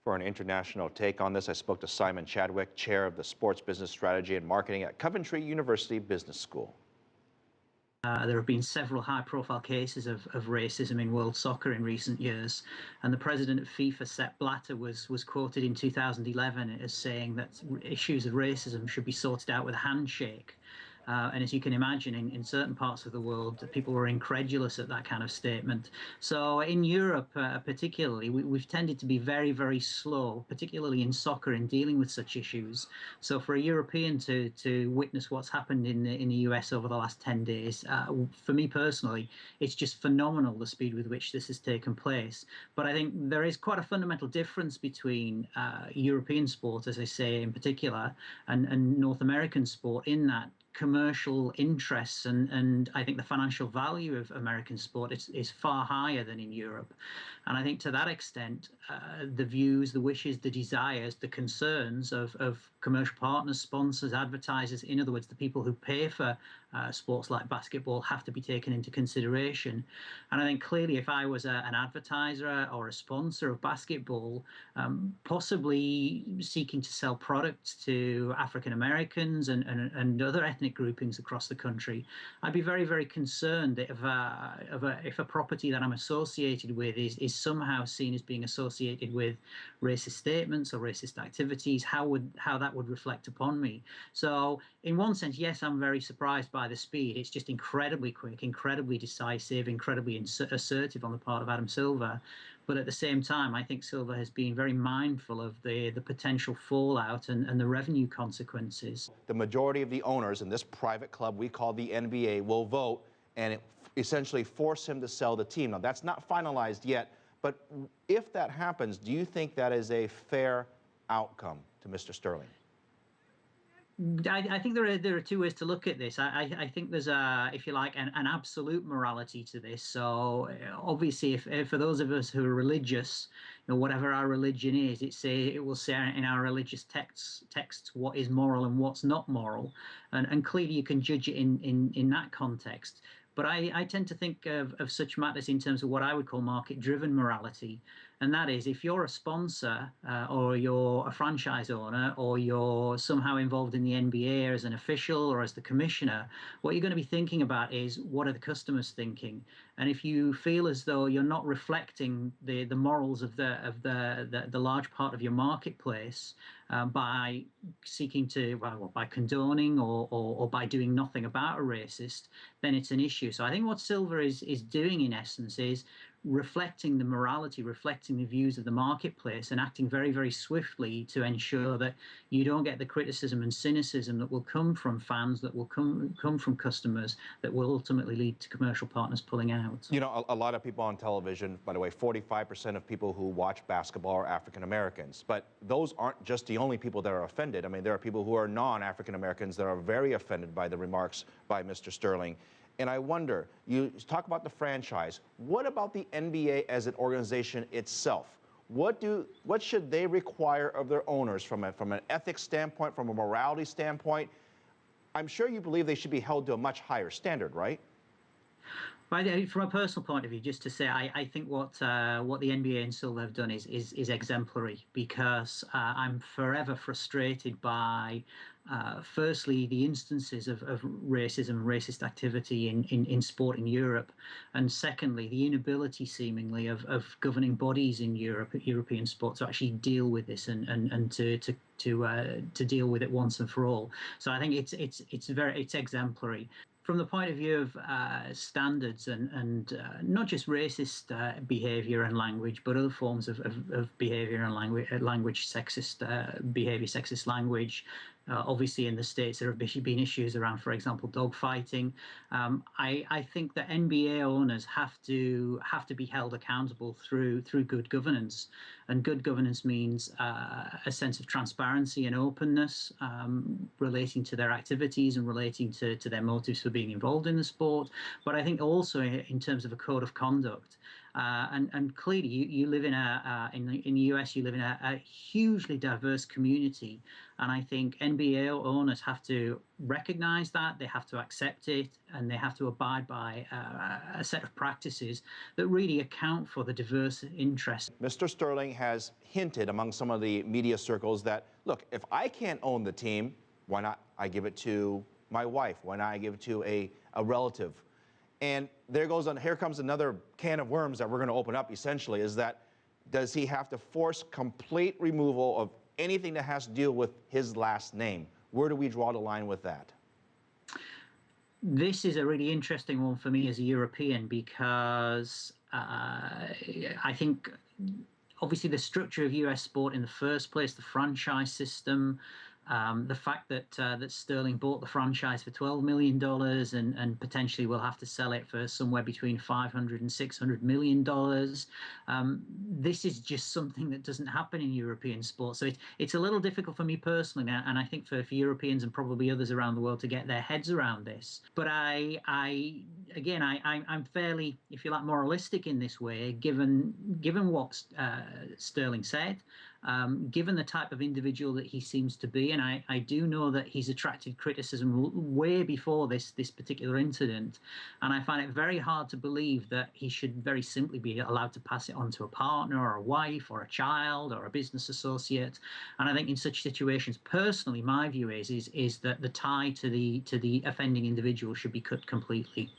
For an international take on this, I spoke to Simon Chadwick, chair of the Sports Business Strategy and Marketing at Coventry University Business School. There have been several high-profile cases of racism in world soccer in recent years, and the president of FIFA, Sepp Blatter, was quoted in 2011 as saying that issues of racism should be sorted out with a handshake. And as you can imagine, in certain parts of the world, people were incredulous at that kind of statement. So in Europe, particularly, we've tended to be very, very slow, particularly in soccer, in dealing with such issues. So for a European to witness what's happened in the US over the last 10 days, for me personally, it's just phenomenal, the speed with which this has taken place. But I think there is quite a fundamental difference between European sport, as I say, in particular, and North American sport, in that commercial interests and I think the financial value of American sport is far higher than in Europe. And I think to that extent, the views, the wishes, the desires, the concerns of commercial partners, sponsors, advertisers, in other words, the people who pay for sports like basketball, have to be taken into consideration. And I think clearly, if I was an advertiser or a sponsor of basketball, possibly seeking to sell products to African Americans and other ethnic groupings across the country, I'd be very, very concerned if a property that I'm associated with is somehow seen as being associated with racist statements or racist activities, how that would reflect upon me. So in one sense, yes, I'm very surprised by the speed. It's just incredibly quick, incredibly decisive, incredibly assertive on the part of Adam Silver. But at the same time, I think Silver has been very mindful of the potential fallout and the revenue consequences. The majority of the owners in this private club we call the NBA will vote and essentially force him to sell the team. Now, that's not finalized yet, but if that happens, do you think that is a fair outcome to Mr. Sterling? I think there are two ways to look at this. I think there's if you like, an absolute morality to this. So obviously, if for those of us who are religious, whatever our religion is, it will say in our religious texts what is moral and what's not moral, and clearly you can judge it in that context. But I tend to think of such matters in terms of what I would call market-driven morality. And that is, if you're a sponsor or you're a franchise owner or you're somehow involved in the NBA as an official or as the commissioner, what you're going to be thinking about is, what are the customers thinking? And if you feel as though you're not reflecting the morals of the large part of your marketplace by seeking to, well, by condoning or by doing nothing about a racist, then it's an issue. So I think what Silver is doing in essence is reflecting the morality, reflecting the views of the marketplace, and acting very, very swiftly to ensure that you don't get the criticism and cynicism that will come from fans, that will come from customers, that will ultimately lead to commercial partners pulling out. You know, a lot of people on television, by the way, 45% of people who watch basketball are African Americans. But those aren't just the only people that are offended. I mean, there are people who are non-African Americans that are very offended by the remarks by Mr. Sterling. And I wonder, you talk about the franchise. What about the NBA as an organization itself? What should they require of their owners from an ethics standpoint, from a morality standpoint? I'm sure you believe they should be held to a much higher standard, right? From a personal point of view, just to say, I think what the NBA and Silver have done is exemplary, because I'm forever frustrated by, firstly, the instances of racism, racist activity in sport in Europe, and secondly, the inability seemingly of governing bodies in European sport to actually deal with this and to deal with it once and for all. So I think it's exemplary. From the point of view of standards and not just racist behaviour and language, but other forms of behaviour and language, sexist behaviour, sexist language. Obviously, in the States, there have been issues around, for example, dogfighting. I think that NBA owners have to be held accountable through good governance, and good governance means a sense of transparency and openness relating to their activities and relating to their motives for being involved in the sport. But I think also in terms of a code of conduct. And clearly, you live in in the US, you live in a hugely diverse community, and I think NBA owners have to recognize that, they have to accept it, and they have to abide by a set of practices that really account for the diverse interests. Mr. Sterling has hinted among some of the media circles that, look, if I can't own the team, why not I give it to my wife? Why not I give it to a relative? And here comes another can of worms that we're going to open up, essentially, is that does he have to force complete removal of anything that has to deal with his last name? Where do we draw the line with that? This is a really interesting one for me as a European, because I think obviously the structure of US sport in the first place, the franchise system, the fact that that Sterling bought the franchise for $12 million and potentially will have to sell it for somewhere between $500 and $600 million. This is just something that doesn't happen in European sport. So it's a little difficult for me personally, and I think for Europeans and probably others around the world to get their heads around this. But I'm fairly, if you like, moralistic in this way, given what Sterling said. Given the type of individual that he seems to be, and I do know that he's attracted criticism way before this particular incident, and I find it very hard to believe that he should very simply be allowed to pass it on to a partner or a wife or a child or a business associate. And I think in such situations, personally, my view is that the tie to the offending individual should be cut completely.